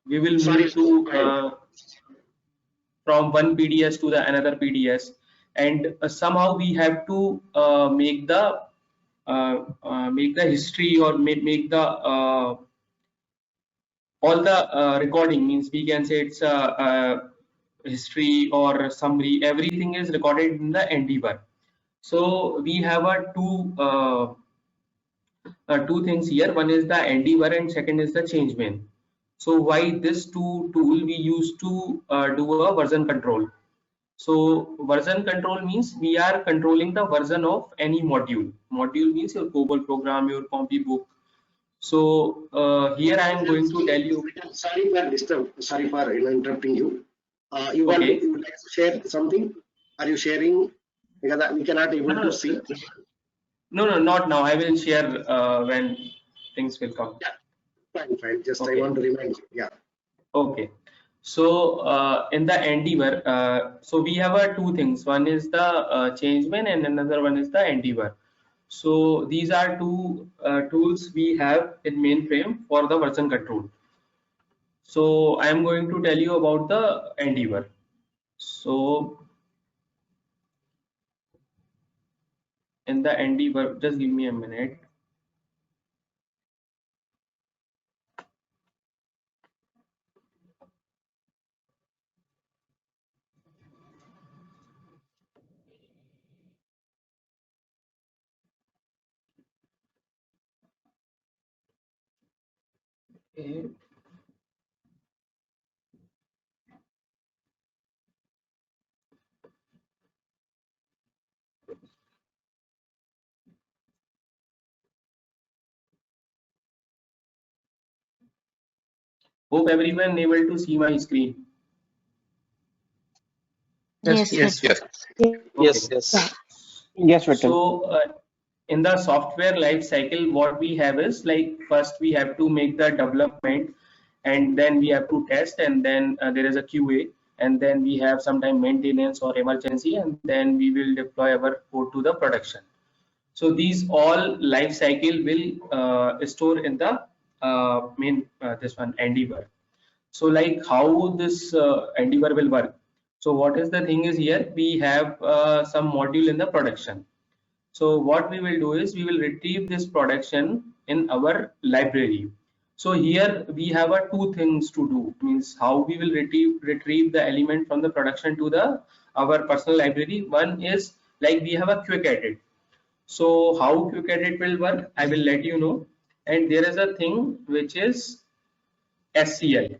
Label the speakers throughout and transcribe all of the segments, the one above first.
Speaker 1: we will move to from one PDS to the another PDS, and somehow we have to make the history, or make the all the recording. Means we can say it's a history or summary. Everything is recorded in the Endeavor. So we have a two things here. One is the Endeavor and second is the ChangeMain. So why this two tool we use to do a version control. So version control means we are controlling the version of any module. Module means your COBOL program, your Compy book. So here I am going to tell you.
Speaker 2: Sorry for interrupting you. You would like to share something? Are you sharing? Because we cannot able to see.
Speaker 1: No, not now. I will share when things will come.
Speaker 2: Yeah, fine. Just I want to remind you. Yeah.
Speaker 1: Okay. So in the Endeavor, so we have two things. One is the ChangeMain and another one is the Endeavor. So these are two tools we have in mainframe for the version control. So I am going to tell you about the Endeavor. So in the Endeavor, just give me a minute. Okay. Hope everyone able to see my screen.
Speaker 3: Yes.
Speaker 1: So in the software life cycle, what we have is like first we have to make the development, and then we have to test, and then there is a QA, and then we have sometime maintenance or emergency, and then we will deploy our code to the production. So these all life cycle will store in the main this one Endeavor. So like how this Endeavor will work. So what is the thing is here we have some module in the production. So what we will do is we will retrieve this production in our library. So here we have two things to do. Means how we will retrieve the element from the production to the our personal library. One is like we have a quick edit. So how quick edit will work, I will let you know. And there is a thing which is SCL.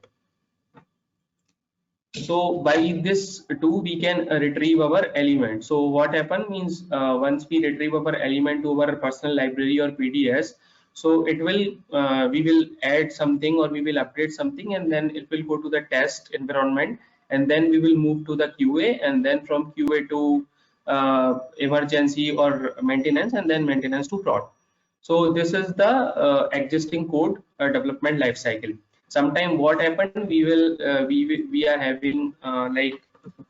Speaker 1: So by this too we can retrieve our element. So what happen means once we retrieve our element to our personal library or PDS, so it will we will add something or we will update something, and then it will go to the test environment, and then we will move to the QA, and then from QA to emergency or maintenance, and then maintenance to prod. So this is the existing code development life cycle. Sometime what happened, we are having like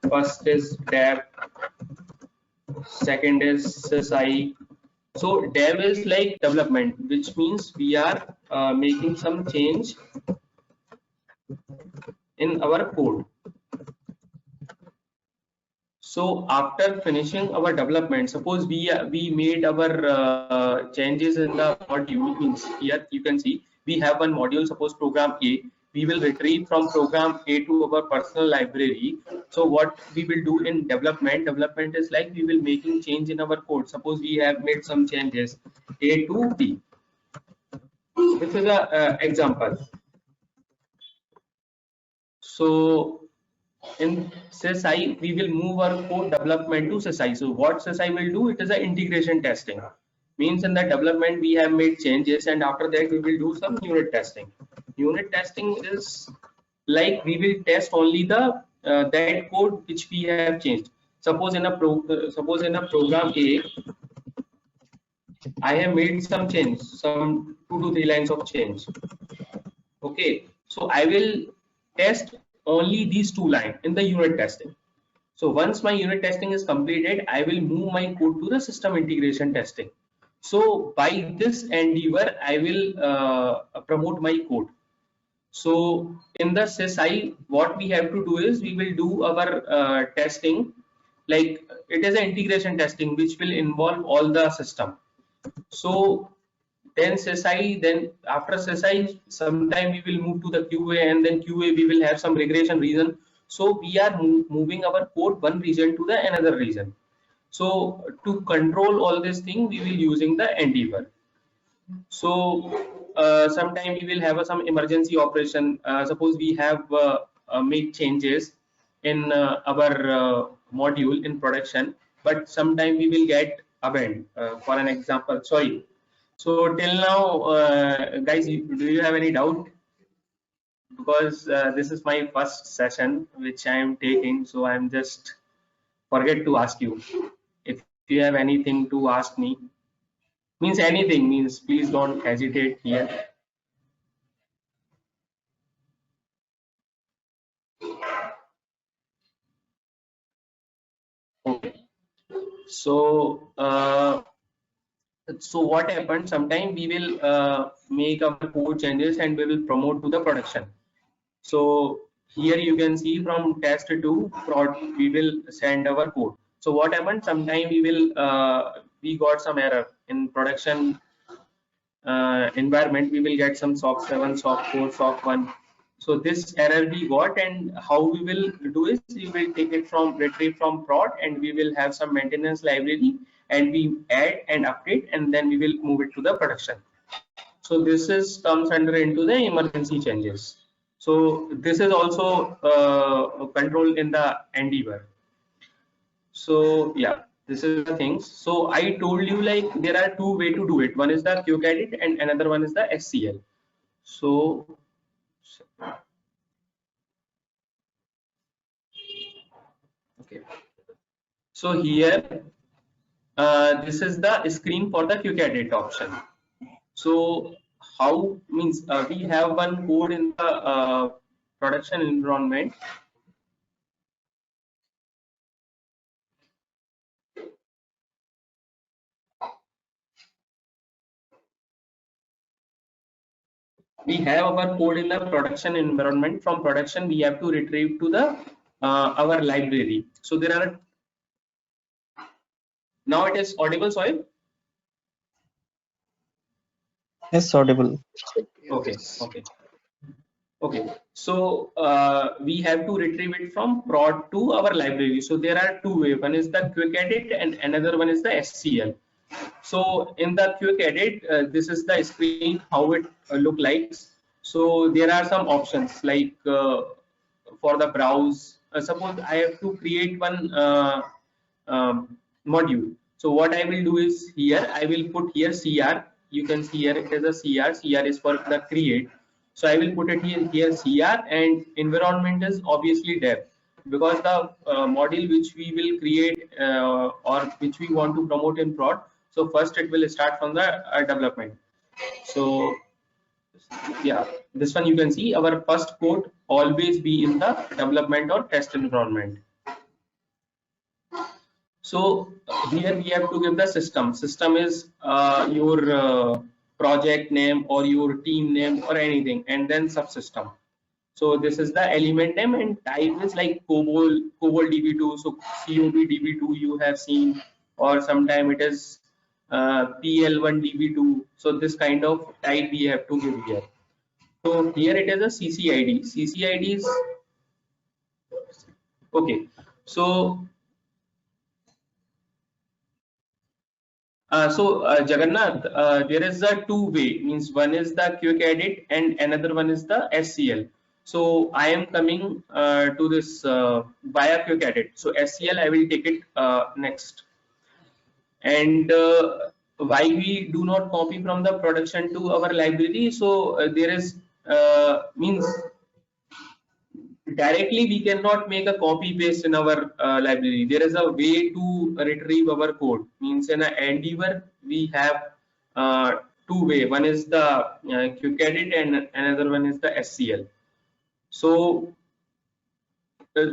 Speaker 1: first is dev, second is SSI. So dev is like development, which means we are making some change in our code. So after finishing our development, suppose we made our changes in the module. Means here you can see we have one module, suppose program A. We will retrieve from program A to our personal library. So what we will do in development is like we will making change in our code. Suppose we have made some changes A to B. This is a example. So in SysI, we will move our code development to SysI. So what SysI will do, it is an integration testing. Means in the development we have made changes, and after that we will do some unit testing. Unit testing is like we will test only the that code which we have changed. Suppose in a program A, I have made some change, some 2 to 3 lines of change. Okay, so I will test only these 2 lines in the unit testing. So once my unit testing is completed, I will move my code to the system integration testing. So by this endeavor, I will promote my code. So in the SysI, what we have to do is we will do our testing, like it is an integration testing which will involve all the system. So then SysI, then after SysI, sometime we will move to the QA, and then QA we will have some regression region. So we are moving our code one region to the another region. So to control all this thing, we will using the Endeavor. So sometime we will have some emergency operation. Suppose we have made changes in our module in production, but sometime we will get abandoned. For an example, sorry. So till now, guys, do you have any doubt? Because this is my first session which I am taking, so I'm just forget to ask you. If you have anything to ask me, means anything, means please don't hesitate here. Okay. So so what happens? Sometime we will make our code changes and we will promote to the production. So here you can see from test to prod, we will send our code. So what happens? Sometime we will we got some error in production environment. We will get some SOC 7, SOC 4, SOC 1. So this error we got, and how we will do is we will take it from retrieve from prod, and we will have some maintenance library, and we add and update, and then we will move it to the production. So this is comes under into the emergency changes. So this is also controlled in the Endeavor. So yeah, this is the things. So I told you, like, there are two way to do it. One is the QCredit and another one is the SCL. So okay. So here this is the screen for the QCredit option. So how means we have one code in the production environment. We have our code in the production environment. From production we have to retrieve to the our library. So there are, now it is audible, Soil?
Speaker 3: Yes, audible.
Speaker 1: Okay, okay, okay. So we have to retrieve it from prod to our library. So there are two ways. One is the quick edit and another one is the SCL. So in the quick edit, this is the screen how it look like. So there are some options like for the browse. Suppose I have to create one module. So what I will do is here I will put here CR. You can see here it is a CR. CR is for the create. So I will put it here CR, and environment is obviously dev, because the module which we will create or which we want to promote in prod. So first it will start from the development. So yeah, this one you can see our first code always be in the development or test environment. So here we have to give the system. System is your project name or your team name or anything, and then subsystem. So this is the element name, and type is like COBOL DB2. So COB DB2 you have seen, or sometime it is PL1 DB2. So this kind of type we have to give here. So here it is a CCID. CCID is okay. So Jagannath, there is a two way, means one is the quick edit and another one is the SCL. So I am coming to this via quick edit. So SCL I will take it next. And why we do not copy from the production to our library? So there is means directly we cannot make a copy paste in our library. There is a way to retrieve our code. Means in an Endeavor we have two way. One is the quick edit and another one is the SCL. So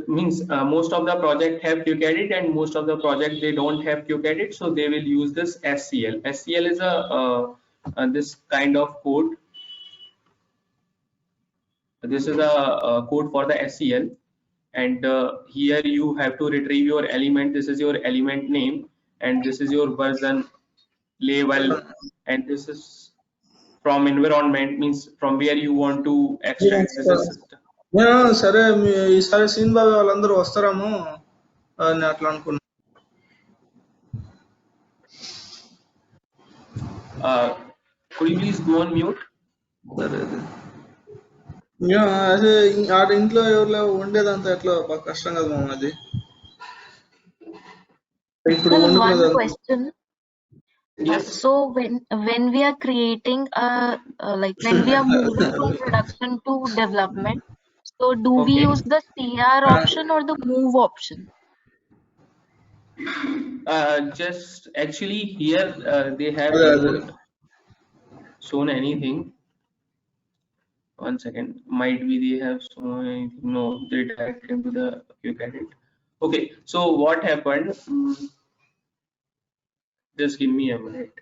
Speaker 1: means most of the project have quick edit and most of the project they don't have quick edit, so they will use this SCL. SCL is a this kind of code. this is a code for the SCL, and here you have to retrieve your element. This is your element name, and this is your version label, and this is from environment, means from where you want to extract. This is system.
Speaker 4: సరే ఈసారి scene బాబు వాళ్ళందరూ వస్తారేమో అని అట్లా అనుకున్నా.
Speaker 1: Could you please go on mute?
Speaker 4: సరే అదే ఆడ ఇంట్లో ఎవరు ఉండేదంతా ఎట్లా బాగా కష్టం కదా మామ అది ఇప్పుడు
Speaker 5: one question.
Speaker 1: Yes.
Speaker 5: So when we are creating like when we are moving from production to development, so do we use the CR option or the move option?
Speaker 1: Just actually here they have not shown anything. One second, might be they have shown anything. No, they direct into the QCredit. Okay, so what happened? Just give me a minute.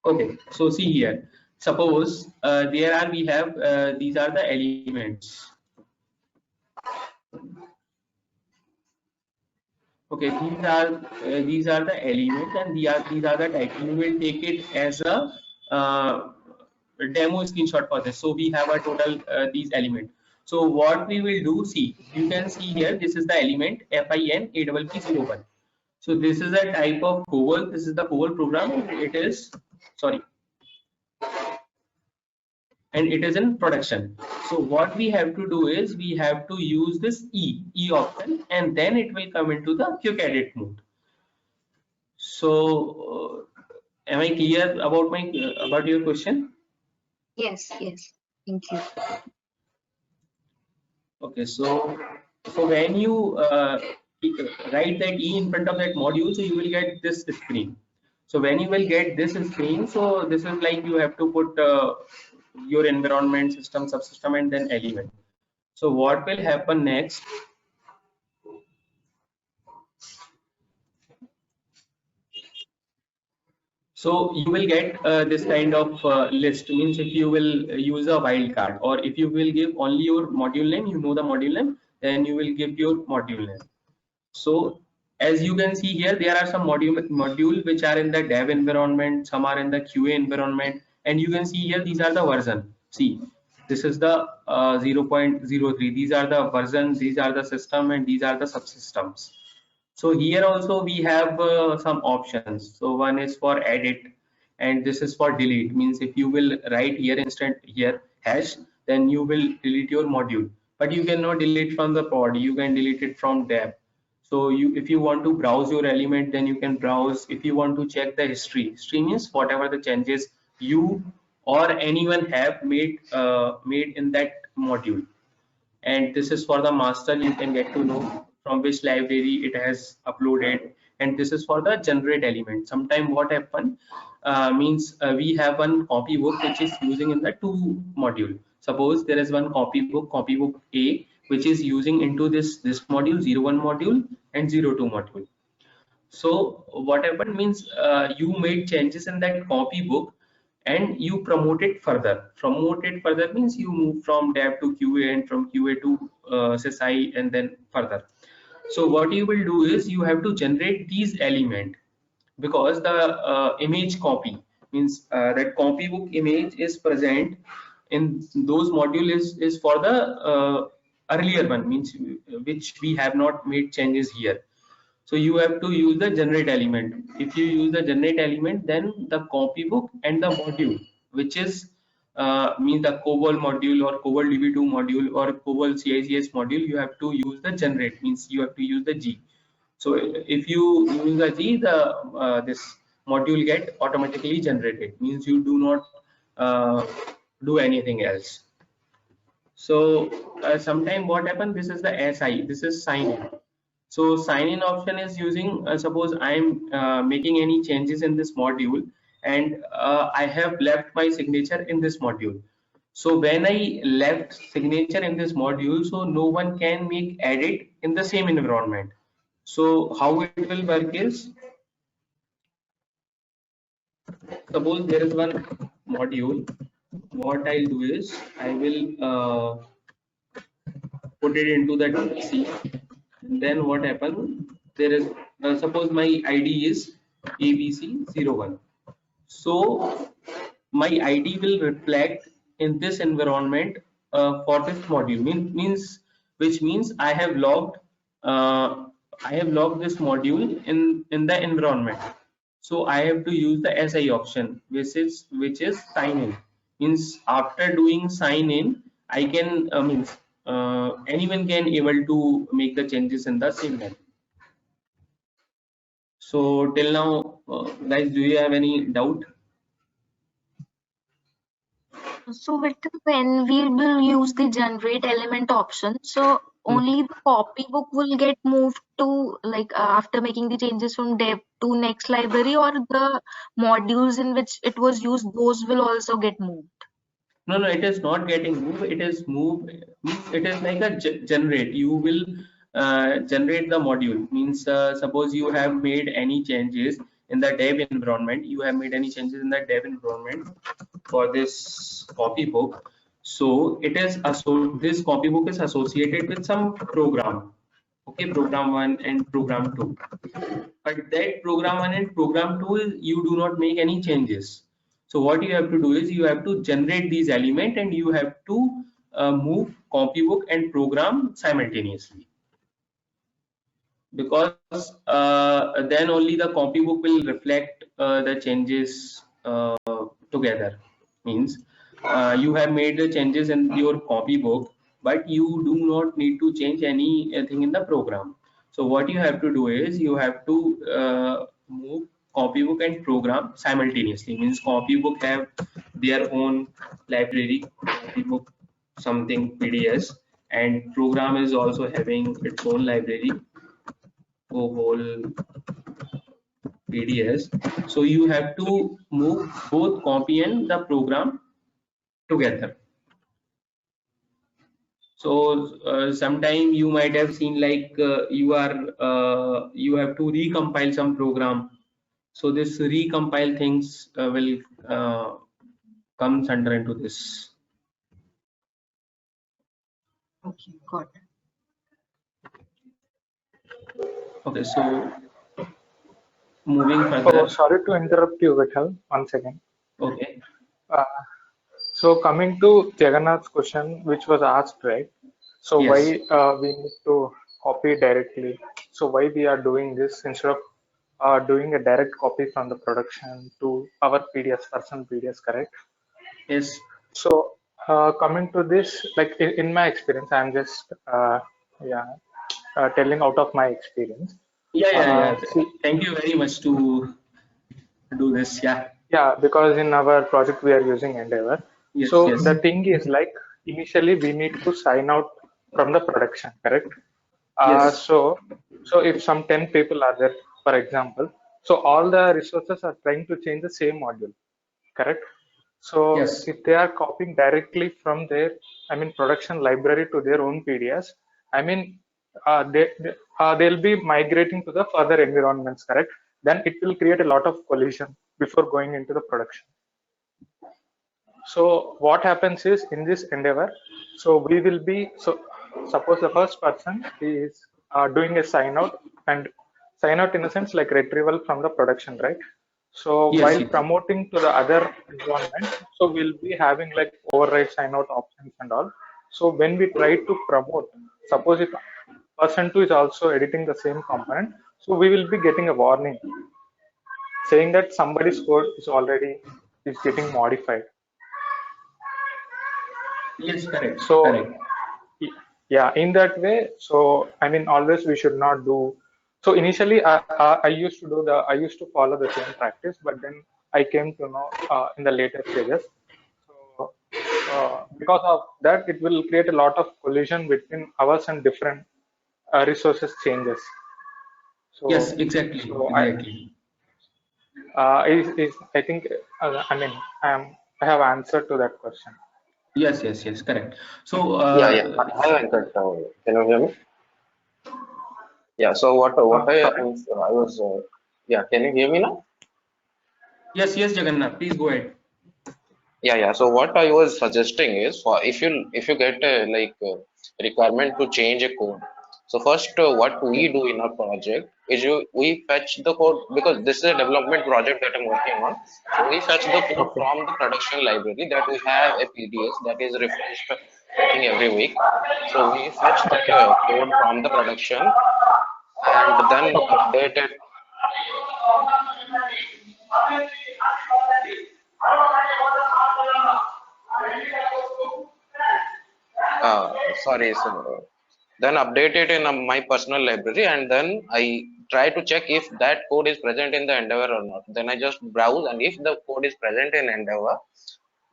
Speaker 1: Okay, so see here, suppose we have these are the elements. Okay, these are the elements, and these are the types. We will take it as a demo screenshot for this. So we have a total these elements. So what we will do, see, you can see here, this is the element FIN-APP01. So this is a type of COBOL. This is the COBOL program. It is, sorry, and it is in production. So what we have to do is we have to use this E option, and then it will come into the QCredit mode. So am I clear about your question?
Speaker 5: Yes, thank you.
Speaker 1: Okay, so when you write that E in front of that module, so you will get this screen. So when you will get this screen, so this is like you have to put your environment, system, subsystem, and then element. So what will happen next? So you will get this kind of list. Means if you will use a wildcard, or if you will give only your module name, you know the module name, then you will give your module name. So as you can see here, there are some module which are in the dev environment, some are in the QA environment, and you can see here these are the version. See, this is the 0.03. These are the version, these are the system, and these are the subsystems. So here also we have some options. So one is for edit, and this is for delete. Means if you will write here instant here hash, then you will delete your module, but you cannot delete from the pod, you can delete it from dev. So if you want to browse your element, then you can browse. If you want to check the history means whatever the changes you or anyone have made in that module. And this is for the master, you can get to know from which library it has uploaded. And this is for the generate element. Sometime what happen means we have one copybook which is using in the two module. Suppose there is one copybook A, which is using into this module 01 module and 02 module. So what happened means you made changes in that copybook and you promote it further. Promote it further means you move from dev to QA, and from QA to SSI, and then further. So what you will do is you have to generate these element, because the image copy means that copybook image is present in those module is for the earlier one, means which we have not made changes here. So you have to use the generate element. If you use the generate element, then the copybook and the module, which is means the COBOL module or COBOL DB2 module or COBOL CICS module, you have to use the generate, means you have to use the G. So if you use the G, the this module get automatically generated, means you do not do anything else. So sometime what happens, this is the SI, this is sign in. So sign in option is using suppose I am making any changes in this module, and I have left my signature in this module. So when I left signature in this module, so no one can make edit in the same environment. So how it will work is, suppose there is one module, what I'll do is I will put it into the DC. Then what happens? There is suppose my ID is ABC01. So my ID will reflect in this environment for this module. Which means I have logged this module in the environment. So I have to use the SI option, which is sign in. Means after doing sign in, I can anyone can able to make the changes in the same manner. So till now, guys, do you have any doubt?
Speaker 5: So when we will use the generate element option, so only the copybook will get moved to like after making the changes from dev to next library, or the modules in which it was used, those will also get moved.
Speaker 1: No, it is not getting moved. It is moved. It is like a generate. You will generate the module. Means suppose you have made any changes in the dev environment. You have made any changes in the dev environment for this copybook. So it is this copybook is associated with some program. Okay, program 1 and program 2. But that program 1 and program 2 you do not make any changes. So what you have to do is you have to generate these elements and you have to move copybook and program simultaneously, because then only the copybook will reflect the changes together. Means you have made the changes in your copybook, but you do not need to change anything in the program. So what you have to do is you have to move copybook and program simultaneously. Means copybook have their own library, copybook something PDS, and program is also having its own library, whole PDS. So you have to move both copy and the program together. So sometime you might have seen like you have to recompile some program. So this recompile things will comes under into this.
Speaker 5: Okay, got it.
Speaker 1: Okay, so moving further.
Speaker 6: Oh, sorry to interrupt you, Vithal. One second.
Speaker 1: Okay.
Speaker 6: So coming to Jagannath's question, which was asked, right? So
Speaker 1: Yes.
Speaker 6: why we need to copy directly? So why we are doing this instead of doing a direct copy from the production to our PDS, personal PDS, correct?
Speaker 1: Yes.
Speaker 6: So coming to this, like in my experience, I'm just telling out of my experience.
Speaker 1: Yeah. Thank you very much to do this.
Speaker 6: Yeah, because in our project we are using Endeavor.
Speaker 1: Yes,
Speaker 6: so
Speaker 1: yes.
Speaker 6: the thing is, like, initially we need to sign out from the production, correct?
Speaker 1: Yes.
Speaker 6: So if some 10 people are there, for example, so all the resources are trying to change the same module, correct? So
Speaker 1: Yes.
Speaker 6: if they are copying directly from their, production library to their own PDS, they'll be migrating to the further environments, correct? Then it will create a lot of collision before going into the production. So what happens is, in this Endeavor, so we will be, so suppose the first person is doing a sign out, and sign out in a sense like retrieval from the production, right? So
Speaker 1: Yes,
Speaker 6: while
Speaker 1: yes.
Speaker 6: promoting to the other environment, so we'll be having like override sign out options and all. So when we try to promote, suppose if person 2 is also editing the same component, so we will be getting a warning saying that somebody's code is getting modified.
Speaker 1: Yes, correct.
Speaker 6: So
Speaker 1: correct.
Speaker 6: yeah, in that way, so always we should not do. So initially I used to follow the same practice, but then I came to know in the later stages. So because of that, it will create a lot of collision between ours and different resources changes. So
Speaker 1: Yes, exactly.
Speaker 6: so
Speaker 1: exactly.
Speaker 6: I think I have answered to that question.
Speaker 1: Yes, correct. So
Speaker 7: Yeah. Hi, Venkat. Can you hear me? Yeah. So what I was yeah. Can you hear me now?
Speaker 1: yes, Jagannath, please go ahead.
Speaker 7: Yeah. So what I was suggesting is, for if you get a requirement to change a code. So first, what we do in our project is we fetch the code, because this is a development project that I'm working on. So we fetch the code
Speaker 6: Okay.
Speaker 7: from the production library that we have a PDS that is refreshed, I think, every week. So we fetch that
Speaker 6: Okay.
Speaker 7: code from the production and then update it. Sorry, so then update it in my personal library, and then I try to check if that code is present in the Endeavor or not. Then I just browse, and if the code is present in Endeavor,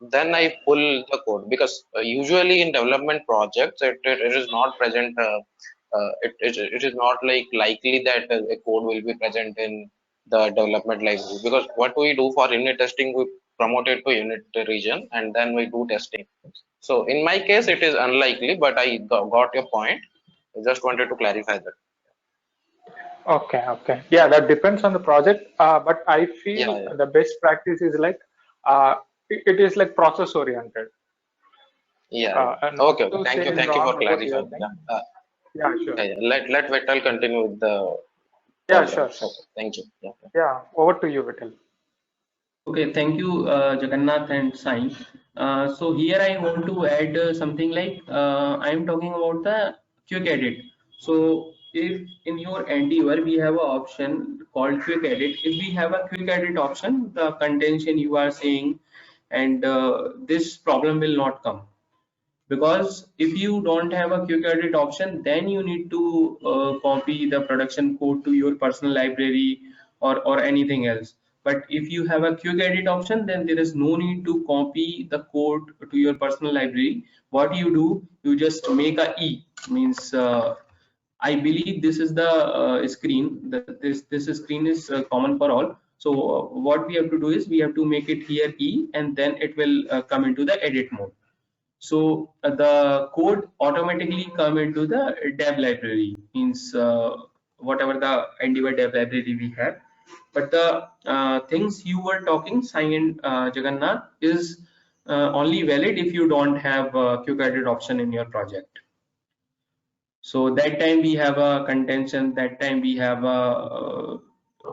Speaker 7: then I pull the code, because usually in development projects it is not present. It is not likely that a code will be present in the development library, because what we do for unit testing, we promote it to unit region and then we do testing. So in my case, it is unlikely, but I got your point. I just wanted to clarify that.
Speaker 6: Okay. Yeah, that depends on the project. But I feel
Speaker 7: Yeah.
Speaker 6: the best practice is it is like process oriented.
Speaker 7: Yeah.
Speaker 6: And not
Speaker 7: Okay.
Speaker 6: to
Speaker 7: Thank
Speaker 6: say
Speaker 7: you.
Speaker 6: in
Speaker 7: Thank you
Speaker 6: wrong
Speaker 7: for
Speaker 6: about your
Speaker 7: clarifying.
Speaker 6: thing.
Speaker 7: Yeah.
Speaker 6: Yeah, sure.
Speaker 7: Let Vittal continue with the
Speaker 6: Yeah,
Speaker 7: program.
Speaker 6: sure.
Speaker 7: Okay. Thank you. Yeah.
Speaker 6: Yeah, over to you, Vittal.
Speaker 1: Okay, thank you, Jagannath and Sai. So here I want to add something like I am talking about the quick edit. So if in your Endeavor we have an option called quick edit, if we have a quick edit option, the contention you are saying, and this problem will not come, because if you don't have a quick edit option, then you need to copy the production code to your personal library or anything else. But if you have a quick edit option, then there is no need to copy the code to your personal library. What you do, you just make a e, means I believe this is the screen. This screen is common for all. So what we have to do is we have to make it here e, and then it will come into the edit mode. So the code automatically come into the dev library, means whatever the Endeavor dev library we have. But the things you were talking, Sai and Jagannath, is only valid if you don't have a quick edit option in your project. So that time we have a contention, that time we have a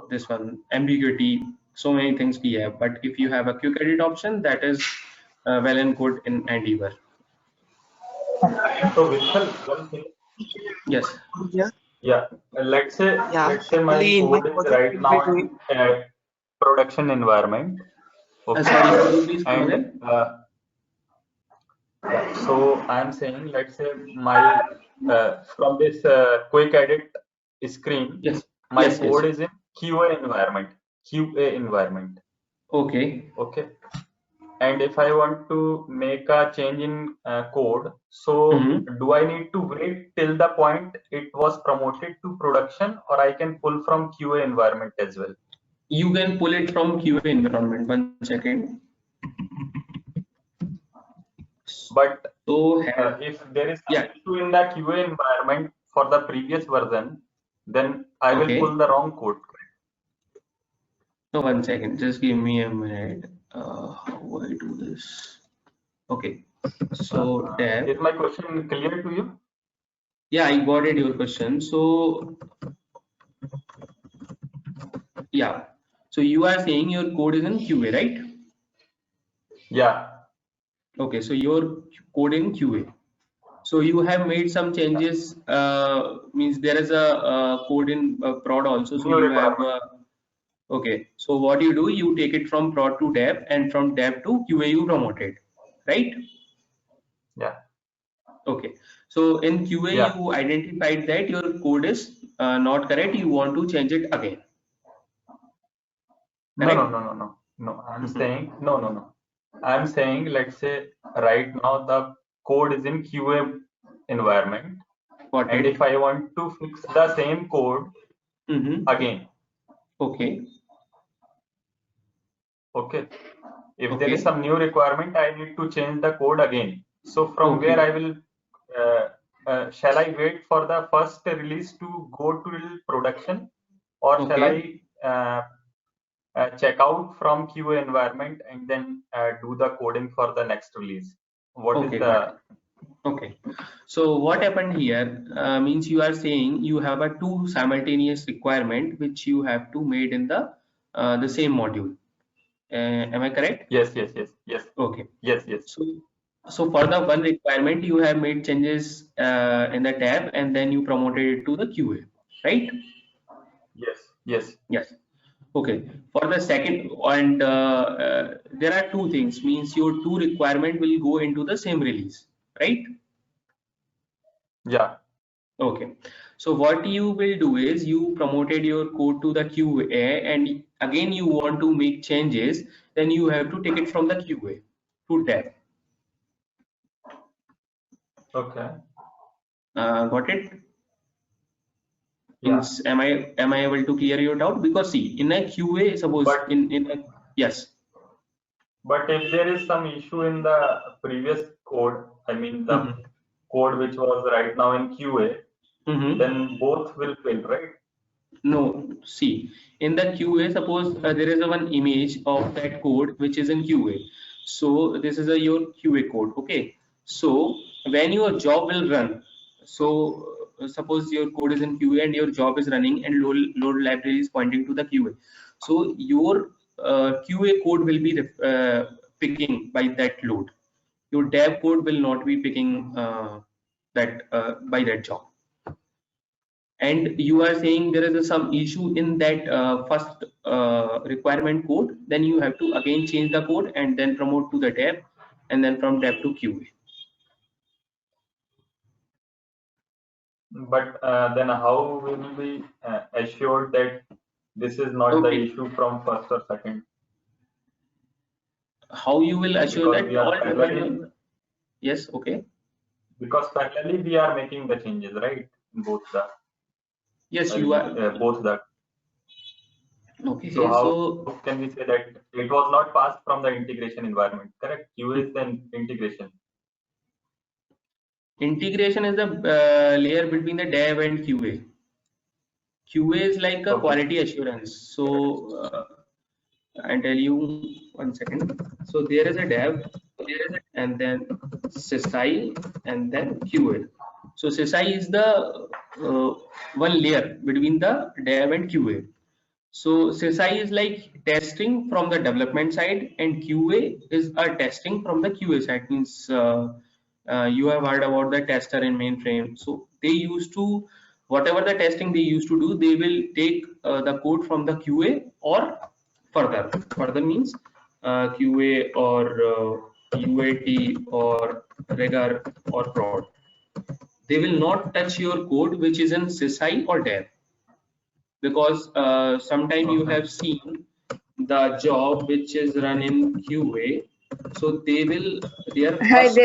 Speaker 1: this one ambiguity, so many things we have. But if you have a quick edit option, that is well and good in Endeavor.
Speaker 8: So Vishal, one thing.
Speaker 1: Yes.
Speaker 8: Yeah. Let's say my
Speaker 3: Actually, in my
Speaker 8: code is
Speaker 3: project,
Speaker 8: right
Speaker 3: we'll
Speaker 8: now
Speaker 3: be doing.
Speaker 8: in a production environment. Okay.
Speaker 1: Sorry, could you please come
Speaker 8: And
Speaker 1: again?
Speaker 8: yeah. So I'm saying, let's say my from this quick edit screen,
Speaker 1: Yes.
Speaker 8: my
Speaker 1: Yes.
Speaker 8: code is in QA environment.
Speaker 1: Okay.
Speaker 8: Okay. And if I want to make a change in code, so do I need to wait till the point it was promoted to production, or I can pull from QA environment as well?
Speaker 1: You can pull it from QA environment. 1 second.
Speaker 8: But
Speaker 1: So
Speaker 8: if there is
Speaker 1: yeah.
Speaker 8: some issue in the QA environment for the previous version, then I will
Speaker 1: Okay.
Speaker 8: pull the wrong code.
Speaker 1: So 1 second, just give me a minute. How do I do this? Okay. So dev.
Speaker 8: Is my question clear to you?
Speaker 1: Yeah, I got it, your question. So yeah. So you are saying your code is in QA, right?
Speaker 8: Yeah.
Speaker 1: Okay, so your code in QA. So you have made some changes, means there is a code in prod also. So
Speaker 8: New
Speaker 1: you have
Speaker 8: requirement.
Speaker 1: okay. So what you do, you take it from prod to dev, and from dev to QA you promote it, right?
Speaker 8: Yeah.
Speaker 1: Okay. So in QA
Speaker 8: Yeah.
Speaker 1: you identified that your code is not correct. You want to change it again. Correct?
Speaker 8: No. I'm saying no. I'm saying, let's say right now the code is in QA environment,
Speaker 1: Got
Speaker 8: and
Speaker 1: it.
Speaker 8: if I want to fix the same code again,
Speaker 1: okay.
Speaker 8: If there is some new requirement, I need to change the code again. So from where I will shall I wait for the first release to go to production, or shall I check out from QA environment and then do the coding for the next release. What is the
Speaker 1: okay? So what happened here means you are saying you have a two simultaneous requirement which you have to made in the same module. Am I correct?
Speaker 8: Yes.
Speaker 1: Okay.
Speaker 8: Yes.
Speaker 1: So for the one requirement you have made changes in the tab and then you promoted it to the QA, right?
Speaker 8: Yes.
Speaker 1: Okay. For the second, and there are two things, means your two requirement will go into the same release, right?
Speaker 8: Yeah.
Speaker 1: Okay. So what you will do is you promoted your code to the QA and again you want to make changes, then you have to take it from the QA to tab.
Speaker 8: Okay.
Speaker 1: Got it?
Speaker 8: Yeah.
Speaker 1: Means, am I able to clear your doubt? Because see, in a QA, suppose
Speaker 8: But,
Speaker 1: in a, yes.
Speaker 8: But if there is some issue in the previous code, I mean the code which was right now in QA, then both will fail, right?
Speaker 1: No, see, in the QA, suppose there is a one image of that code which is in QA. So this is your QA code, okay? So when your job will run, so suppose your code is in QA and your job is running and load library is pointing to the QA. So your QA code will be picking by that load. Your dev code will not be picking that by that job. And you are saying there is some issue in that first requirement code, then you have to again change the code and then promote to the tab and then from tab to QA.
Speaker 8: But then how will we assure that this is not the issue from first or second?
Speaker 1: How you will assure
Speaker 8: because
Speaker 1: that? Yes, okay.
Speaker 8: Because parallelly we are making the changes, right? Both the.
Speaker 1: Yes, you are.
Speaker 8: Both the.
Speaker 1: Okay.
Speaker 8: So how can we say that it was not passed from the integration environment? Correct. QA is the integration.
Speaker 1: Integration is the layer between the dev and QA. QA is like a quality assurance. So I'll tell you one second. So there is a dev, and then SysI, and then QA. So SysI is the one layer between the dev and QA. So SysI is like testing from the development side, and QA is a testing from the QA side. Means you have heard about the tester in mainframe. So they used to, whatever the testing they used to do, they will take the code from the QA or further means QA or UAT or rigor or prod. They will not touch your code which is in SysI or dev, because sometime you have seen the job which is run in QA. So there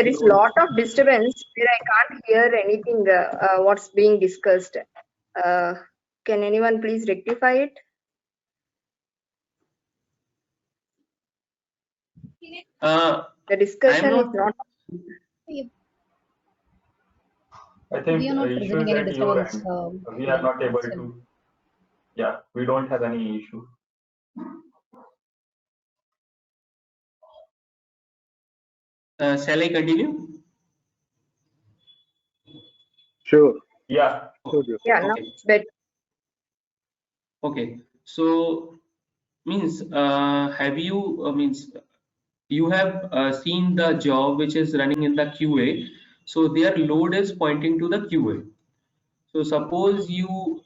Speaker 1: is
Speaker 9: lot of disturbance where I can't hear anything what's being discussed. Can anyone please rectify it? The discussion is not.
Speaker 8: I think the issue is that we are not able to. Yeah, we don't have any issue.
Speaker 1: Shall I continue?
Speaker 6: Sure.
Speaker 8: Yeah.
Speaker 9: Yeah, now it's better.
Speaker 1: Okay. So means have you means you have seen the job which is running in the QA, so their load is pointing to the QA. So suppose you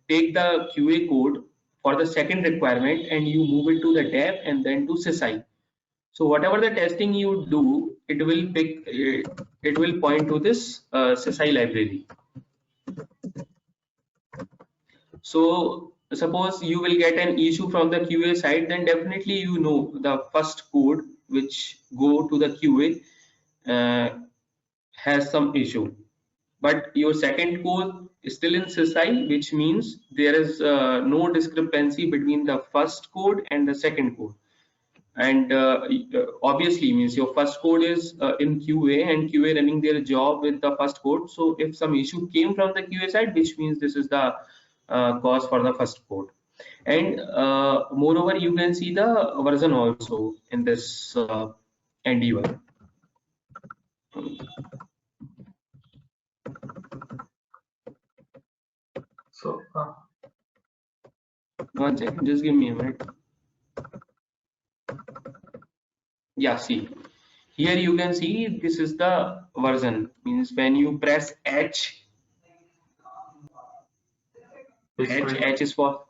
Speaker 1: take the QA code for the second requirement and you move it to the tab and then to SysI. So whatever the testing you do, it will point to this SysI library. So suppose you will get an issue from the QA side, then definitely you know the first code which go to the QA has some issue, but your second code is still in SysI, which means there is no discrepancy between the first code and the second code. And obviously means your first code is in QA and QA running their job with the first code. So if some issue came from the QA side, which means this is the cause for the first code. And moreover, you can see the version also in this endeavor.
Speaker 8: So,
Speaker 1: one second, just give me a minute. Yeah, see, here you can see this is the version, means when you press H, H is for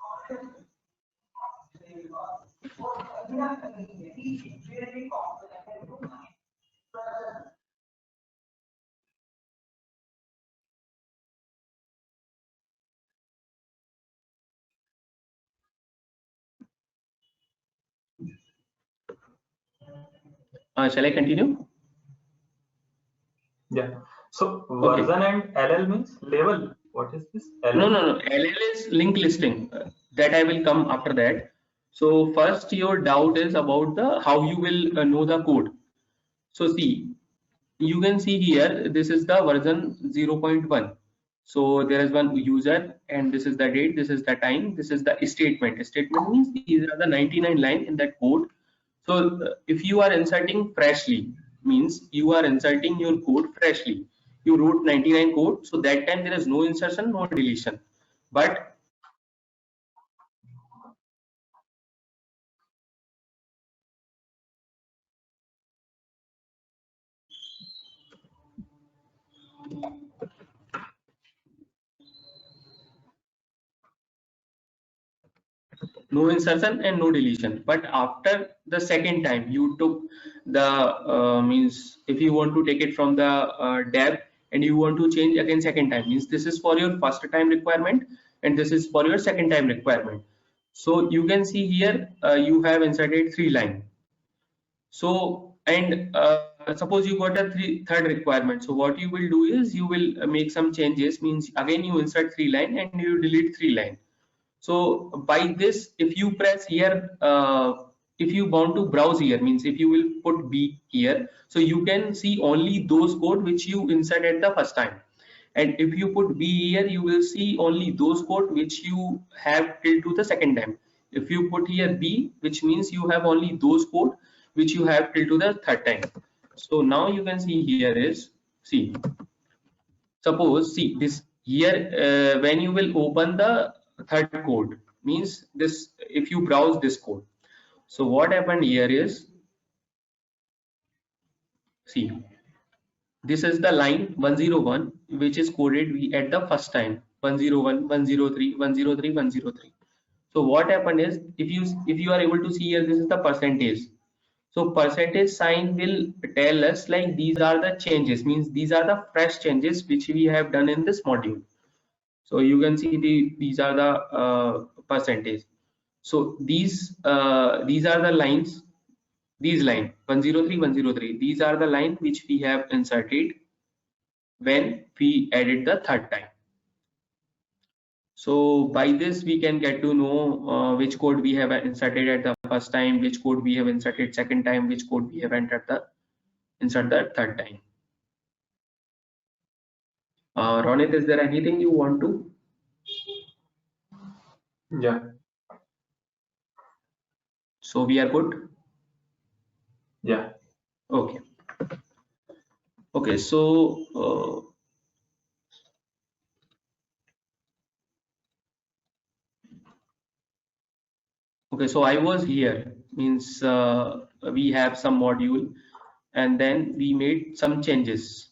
Speaker 1: shall I continue?
Speaker 8: yeah. So
Speaker 1: Okay.
Speaker 8: version and LL means level. What is this?
Speaker 1: No,
Speaker 8: LL?
Speaker 1: no, no. LL is link listing. That I will come after that. So first, your doubt is about the how you will know the code. So see, you can see here, this is the version 0.1. So there is one user, and this is the date, this is the time, this is the statement. Statement means these are the 99 line in that code. So if you are inserting freshly, means you are inserting your code freshly. You wrote 99 code, so that time there is no insertion, no deletion. But no insertion and no deletion. But after the second time you took the means if you want to take it from the dev and you want to change again second time, means this is for your first time requirement and this is for your second time requirement. So you can see here you have inserted 3 line. So and suppose you got a third requirement, so what you will do is you will make some changes, means again you insert 3 line and you delete 3 line. So by this, if you press here, if you want to browse here, means if you will put B here, so you can see only those code which you inserted the first time. And if you put B here, you will see only those code which you have till to the second time. If you put here B, which means you have only those code which you have till to the third time. So now you can see here is, see, suppose see this here when you will open the third code, means this if you browse this code, so what happened here is, see, this is the line 101 which is coded we at the first time 101 103 103 103. So what happened is, if you are able to see here, this is the percentage. So percentage sign will tell us like these are the changes, means these are the fresh changes which we have done in this module. So you can see these are the percentage. So these are the lines, these line 103 103, these are the line which we have inserted when we added the third time. So by this we can get to know which code we have inserted at the first time, which code we have inserted second time, which code we have insert the third time. Ronit, is there anything you want to?
Speaker 8: Yeah.
Speaker 1: So we are good?
Speaker 8: Yeah.
Speaker 1: Okay. Okay, so okay, so I was here, means we have some module and then we made some changes.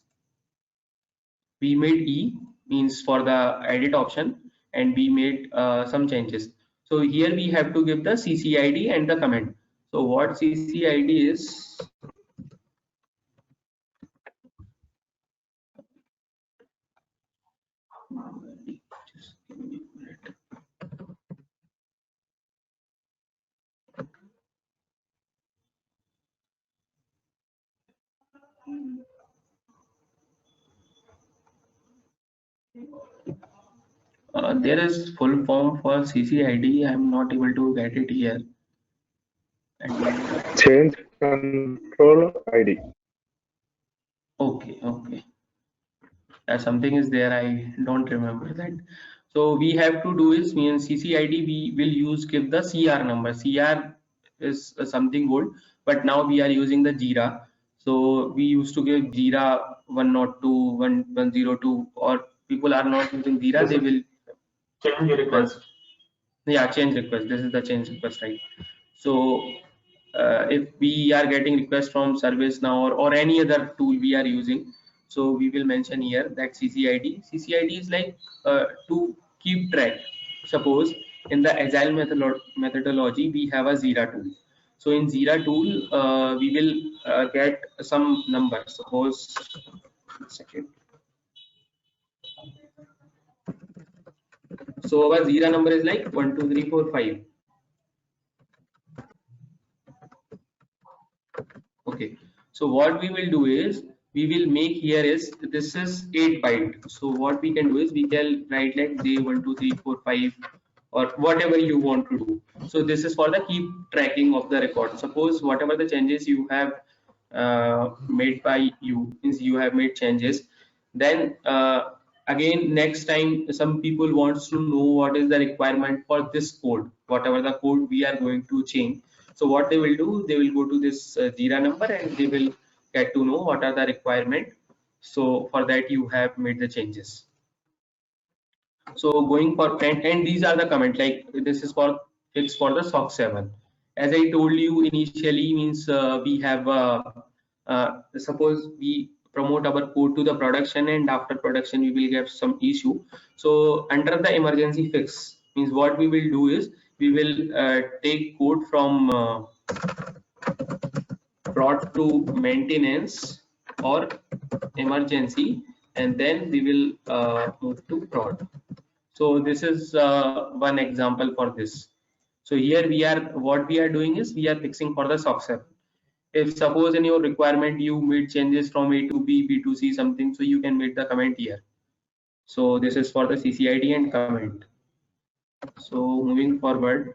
Speaker 1: We made E, means for the edit option, and we made some changes. So here we have to give the CCID and the comment. So what CCID is, just give me a minute. There is full form for CCID. I'm not able to get it here. And
Speaker 6: Change control ID.
Speaker 1: okay, okay. Something is there. I don't remember that. So we have to do is, me and CCID, we will give the CR number. CR is something old, but now we are using the Jira. So we used to give Jira 102, 102, or people are not using Jira, they will
Speaker 8: change request.
Speaker 1: Yeah, change request. This is the change request, right? So if we are getting requests from ServiceNow or any other tool we are using, so we will mention here that CCID. CCID is like to keep track. Suppose in the agile methodology, we have a Jira tool. So in Jira tool, we will get some numbers. Suppose, second. So our Jira number is like 1, 2, 3, 4, 5. Okay, so what we will do is, we will make here is, this is 8 byte. So what we can do is, we can write like J1 2 3 4 5 or whatever you want to do. So this is for the keep tracking of the record. Suppose whatever the changes you have made by you, means you have made changes, then again next time some people wants to know what is the requirement for this code, whatever the code we are going to change. So what they will do, they will go to this Jira number and they will get to know what are the requirement. So for that you have made the changes. So going for, and these are the comment, like this is for fix for the SOC 7. As I told you initially, means we have suppose we promote our code to the production, and after production we will get some issue. So under the emergency fix, means what we will do is, we will take code from prod to maintenance or emergency, and then we will move to prod. So this is one example for this. So here we are, what we are doing is, we are fixing for the SOC 7. If suppose in your requirement you made changes from A to B, B to C something, so you can make the comment here. So this is for the CCID and comment. So moving forward,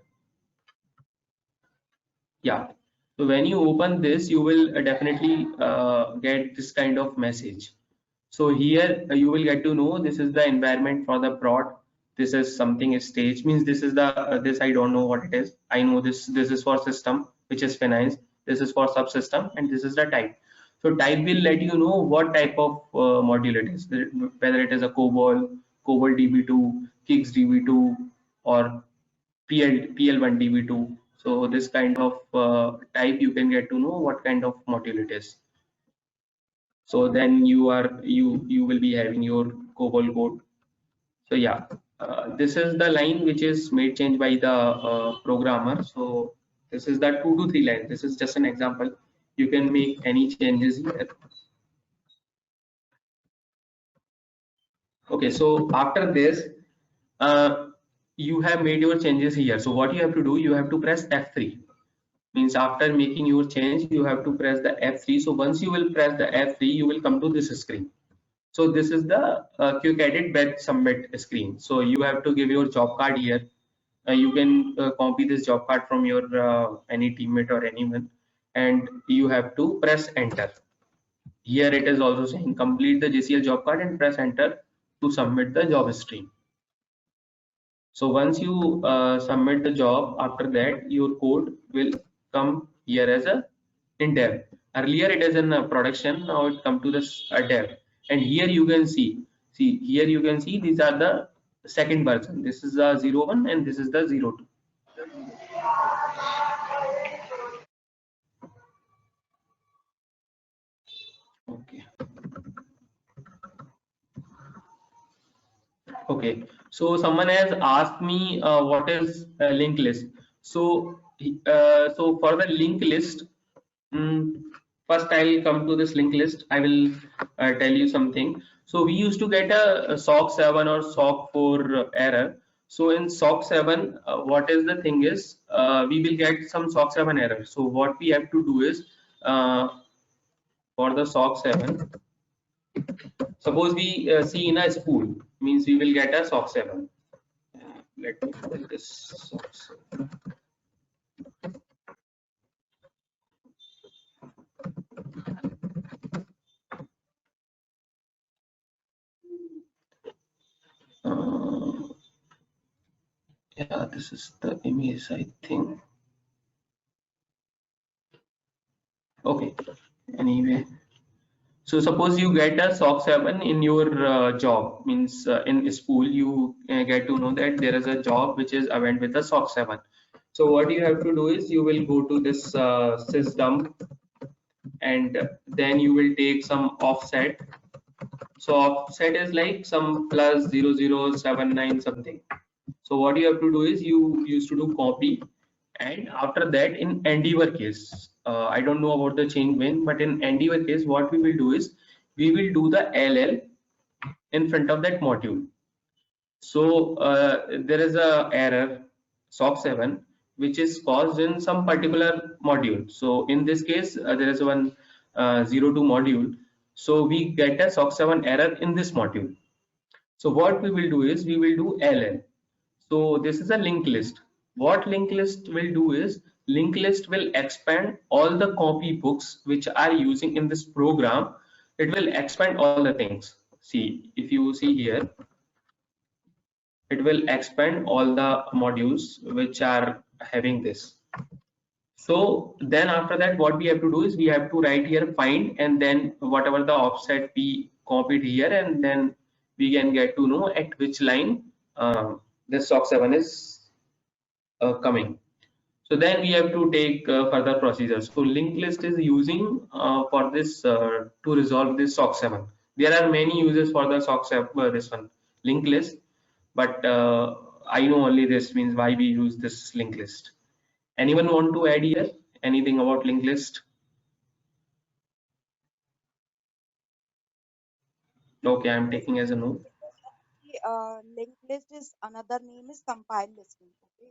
Speaker 1: yeah. So when you open this, you will definitely get this kind of message. So here you will get to know, this is the environment for the prod. This is something is stage, means this is the this I don't know what it is. I know this is for system, which is finance. This is for subsystem, and this is the type. So type will let you know what type of module it is, whether it is a COBOL, COBOL DB2, Kix DB2, or PL1 DB2. So this kind of type you can get to know what kind of module it is. So then you will be having your COBOL code. So yeah, this is the line which is made change by the programmer. So this is the 2 to 3 line. This is just an example. You can make any changes here. Okay, so after this, you have made your changes here. So what you have to do, you have to press F3. Means after making your change, you have to press the F3. So once you will press the F3, you will come to this screen. So this is the quick edit batch submit screen. So you have to give your job card here. You can copy this job card from your any teammate or anyone, and you have to press enter. Here it is also saying complete the JCL job card and press enter to submit the job stream. So once you submit the job, after that your code will come here as a in dev. Earlier it is in production, now it come to this dev. And here you can see here you can see these are the second version. This is the 01 and this is the 02. Okay. Okay, so someone has asked me what is a linked list. So so for the linked list, first I'll come to this linked list. I will tell you something. So we used to get a SOC 7 or SOC 4 error. So in SOC 7, what is the thing is, we will get some SOC 7 error. So what we have to do is, for the SOC 7, suppose we see in a school, means we will get a SOC 7. Let me call this SOC 7. Yeah, this is the image, I think. Okay. Anyway, so suppose you get a SOC 7 in your job, means in school you get to know that there is a job which is event with a SOC 7. So what you have to do is you will go to this system, and then you will take some offset. So offset is like some plus 0079 something. So what you have to do is you used to do copy, and after that in endeavor case, I don't know about the change when, but in endeavor case what we will do is we will do the LL in front of that module. So there is a error SOC 7 which is caused in some particular module. So in this case there is one 02 module. So we get a SOC 7 error in this module. So what we will do is we will do LL. So this is a linked list. What linked list will do is linked list will expand all the copy books which are using in this program. It will expand all the things. See, if you see here, it will expand all the modules which are having this. So then after that, what we have to do is we have to write here find, and then whatever the offset we copied here, and then we can get to know at which line this SOC 7 is coming. So then we have to take further procedures. So linked list is using for this to resolve this SOC 7. There are many uses for the SOC 7, this one linked list, but I know only this, means why we use this linked list. Anyone want to add here anything about linked list? Okay, I'm taking as a no.
Speaker 10: Linked list is another name is compile listing. Okay,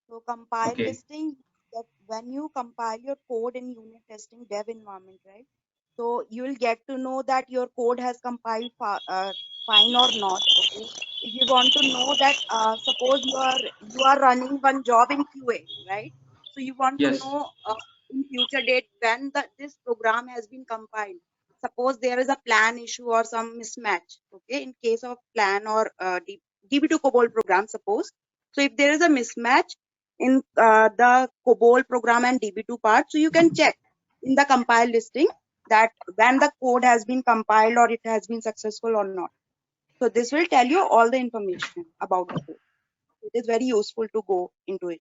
Speaker 10: so compile
Speaker 1: Okay.
Speaker 10: listing, that when you compile your code in unit testing dev environment, right? So you will get to know that your code has compiled fine or not. Okay, if you want to know that, suppose you are running one job in QA, right? So you want to
Speaker 1: Yes.
Speaker 10: know in future date when this program has been compiled. Suppose there is a plan issue or some mismatch, okay, in case of plan or DB2 COBOL program, suppose. So if there is a mismatch in the COBOL program and DB2 part, so you can check in the compile listing that when the code has been compiled or it has been successful or not. So this will tell you all the information about the code. It is very useful to go into it.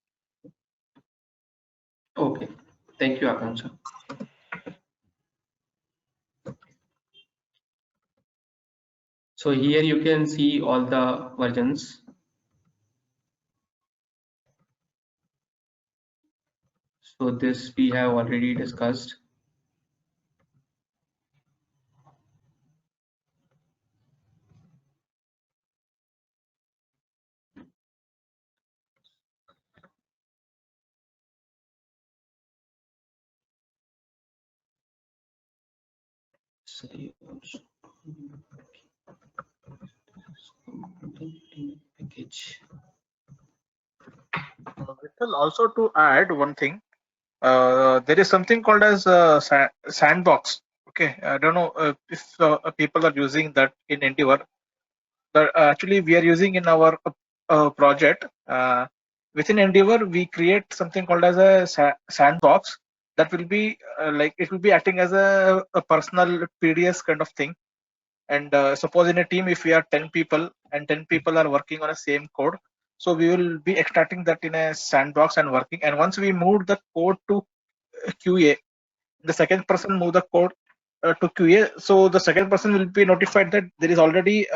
Speaker 1: Okay. Thank you, Akanksha. So here you can see all the versions. So this we have already discussed. Package.
Speaker 6: Also to add one thing, there is something called as sandbox. Okay, I don't know if people are using that in Endeavor. But actually, we are using in our project. Within Endeavor, we create something called as a sandbox that will be like it will be acting as a personal PDS kind of thing. And suppose in a team, if we are 10 people and 10 people are working on the same code, so we will be extracting that in a sandbox and working. And once we move the code to QA, the second person move the code to QA. So the second person will be notified that there is already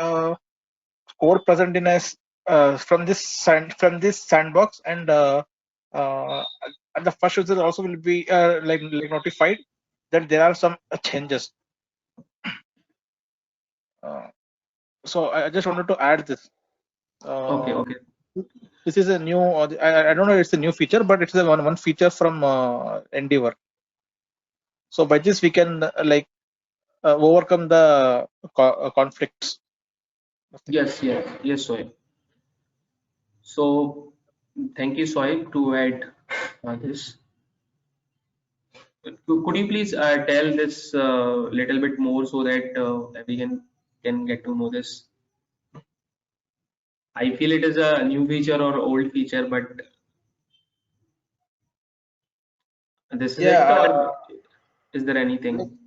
Speaker 6: code present in a from this sandbox, and the first user also will be like notified that there are some changes. So I just wanted to add this.
Speaker 1: Okay.
Speaker 6: This is a new. I don't know. It's a new feature, but it's a one feature from Endeavor. So by this we can overcome the conflicts.
Speaker 1: Yes, Soy. So thank you, Soy, to add this. Could you please tell this little bit more so that everyone can get to know this? I feel it is a new feature or old feature, but this is it, or is there anything?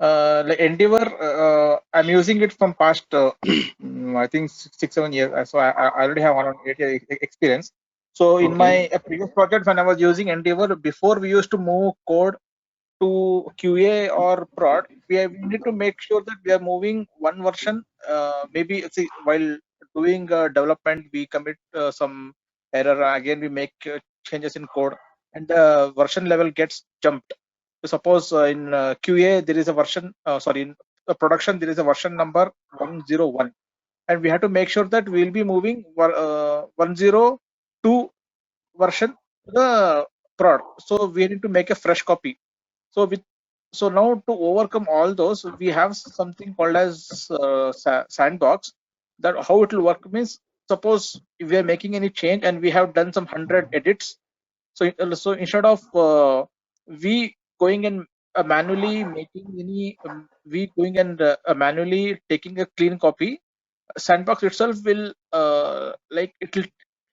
Speaker 11: Like Endeavor, I'm using it from past, I think 6-7 years. So I already have around 8 years experience. So in my previous project, when I was using Endeavor, before we used to move code to QA or prod, we need to make sure that we are moving one version. Maybe see, while doing development, we commit some error. Again, we make changes in code, and the version level gets jumped. So suppose in QA there is a version, sorry, in production there is a version number 101, and we have to make sure that we will be moving 102 version to the prod. So we need to make a fresh copy. So now to overcome all those, we have something called as sandbox. That how it will work means, suppose if we are making any change and we have done some 100 edits. So instead of we going and manually making any, we going and manually taking a clean copy, sandbox itself will like it will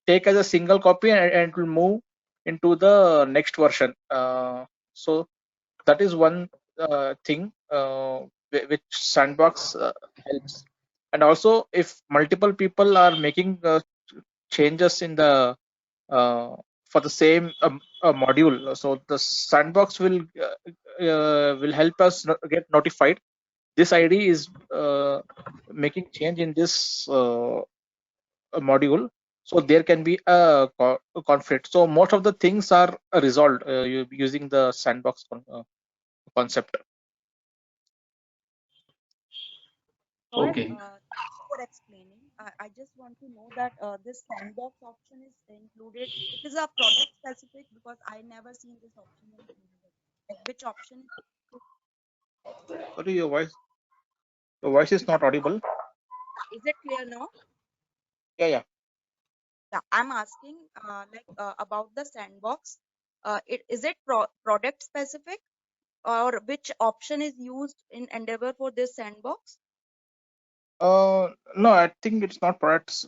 Speaker 11: take as a single copy and it will move into the next version. So that is one thing which sandbox helps. And also if multiple people are making changes in the for the same module, so the sandbox will help us get notified this ID is making change in this module, so there can be a conflict. So most of the things are resolved using the sandbox concept.
Speaker 1: Okay.
Speaker 10: Thank you for explaining. I just want to know that this sandbox option is included. It is a product specific because I never seen this option included. Like which option?
Speaker 11: Sorry, your voice is not audible.
Speaker 10: Is it clear now?
Speaker 11: Yeah.
Speaker 10: Yeah, I'm asking about the sandbox. Is it product specific or which option is used in Endeavor for this sandbox?
Speaker 11: No, I think it's not product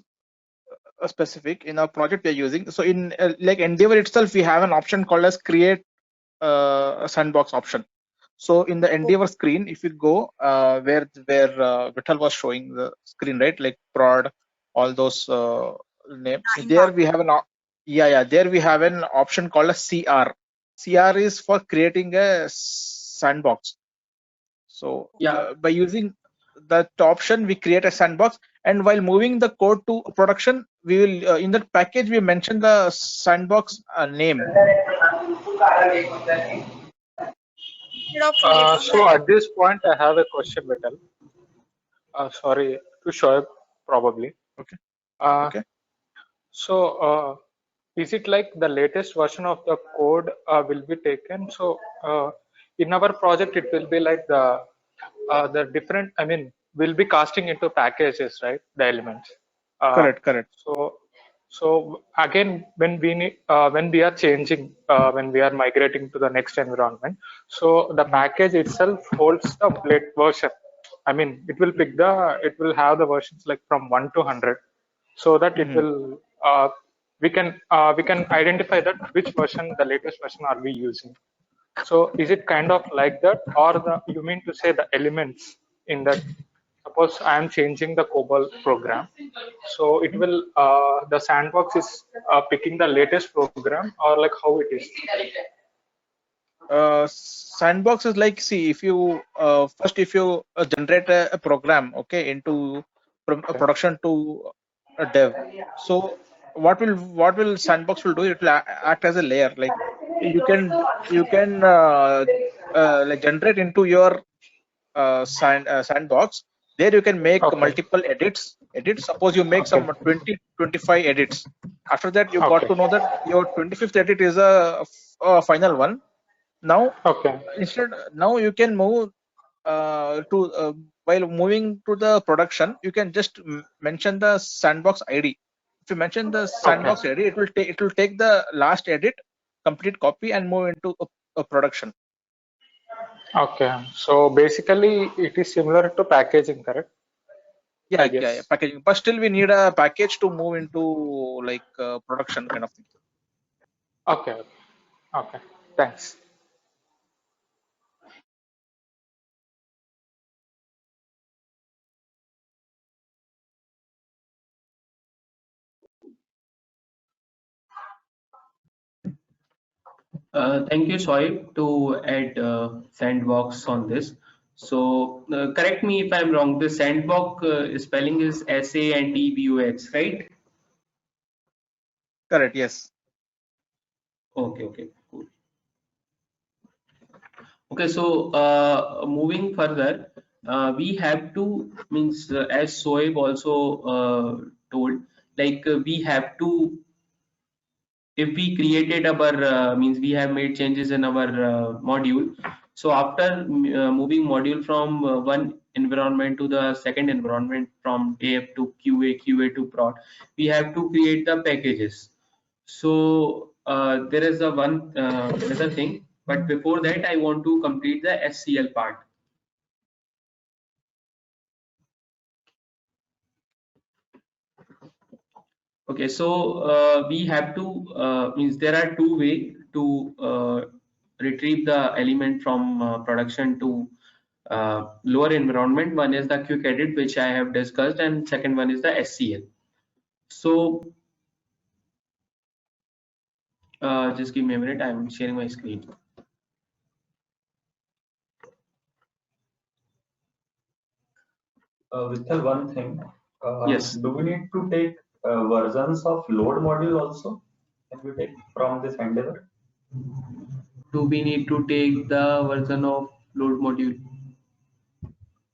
Speaker 11: specific. In our project we are using, so in like Endeavor itself, we have an option called as create a sandbox option. So in the Endeavor screen, if you go where Vittal was showing the screen, right, like prod, all those names, there we have an there we have an option called a CR. CR is for creating a sandbox. So by using that option, we create a sandbox, and while moving the code to production, we will in that package we mention the sandbox name.
Speaker 6: So at this point, I have a question, Vittal. Sorry to Shoaib, probably.
Speaker 11: Okay.
Speaker 6: Okay. So is it like the latest version of the code will be taken? So in our project, it will be like the different. I mean, we'll be casting into packages, right? The elements.
Speaker 11: Correct.
Speaker 6: So again, when we are changing, when we are migrating to the next environment, so the package itself holds the version. I mean, it will have the versions like from 1 to 100, so that it will we can identify that which version, the latest version, are we using. So is it kind of like that, or you mean to say the elements in that? Suppose I am changing the COBOL program, so it will the sandbox is picking the latest program, or like how it is?
Speaker 11: Sandbox is like, see, if you first if you generate a program, okay, into from a production to a dev, so what will sandbox will do? It will act as a layer. Like you can like generate into your sandbox. There you can make multiple edits. Suppose you make some 20-25 edits. After that, you got to know that your 25th edit is a final one. Now, now you can move to while moving to the production, you can just mention the sandbox ID. If you mention the sandbox ID, it will take the last edit, complete copy, and move into a production.
Speaker 6: Okay, so basically it is similar to packaging, correct?
Speaker 11: Yeah, yeah, packaging. But still, we need a package to move into like production kind of thing.
Speaker 6: Okay. Okay. Thanks.
Speaker 1: Thank you, Soib, to add sandbox on this. So correct me if I'm wrong. The sandbox spelling is SANDBOX, right?
Speaker 11: Correct. Yes.
Speaker 1: Okay. Okay. Cool. Okay. So moving further, we have to means as Soib also told, like we have to, if we created our means we have made changes in our module, so after moving module from one environment to the second environment, from dev to qa to prod, we have to create the packages. So there is a one another thing, but before that I want to complete the SCL part. Okay, so we have to means there are two ways to retrieve the element from production to lower environment. One is the quick edit, which I have discussed, and second one is the SCL. So just give me a minute. I'm sharing my screen.
Speaker 8: Vithal, one thing.
Speaker 1: Yes.
Speaker 8: Do we need to take versions of load module also? Can we take from this endeavor?
Speaker 1: Do we need to take the version of load module?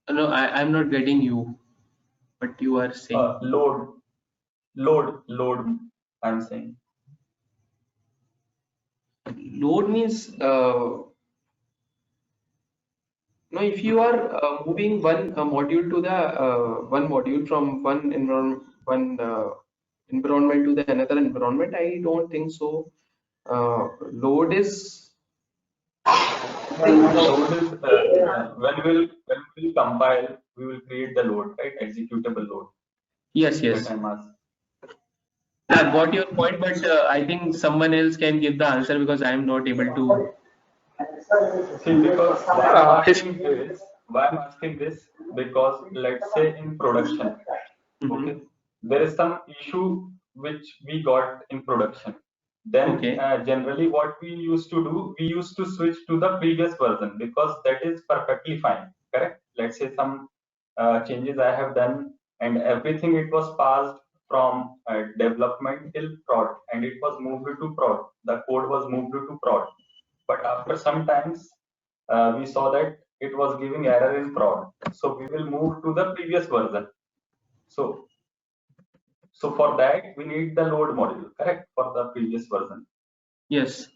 Speaker 1: No, I'm not getting you. What you are saying?
Speaker 8: Load. I'm saying.
Speaker 1: Load means no, if you are moving one module to the one module from one environment to the another environment, I don't think so. Load is
Speaker 8: Load is when we'll compile, we will create the load, right? Executable load.
Speaker 1: yes.
Speaker 8: That I'm asking.
Speaker 1: I got your point, but I think someone else can give the answer because I am not able to.
Speaker 8: See, because why I'm asking this, because let's say in production, okay, there is some issue which we got in production. Then generally what we used to do, we used to switch to the previous version because that is perfectly fine, correct? Let's say some changes I have done and everything, it was passed from development till prod, and it was moved to prod. The code was moved to prod. But after some times, we saw that it was giving error in prod. So we will move to the previous version. So for that, we need the load module, correct? For the previous version.
Speaker 1: Yes.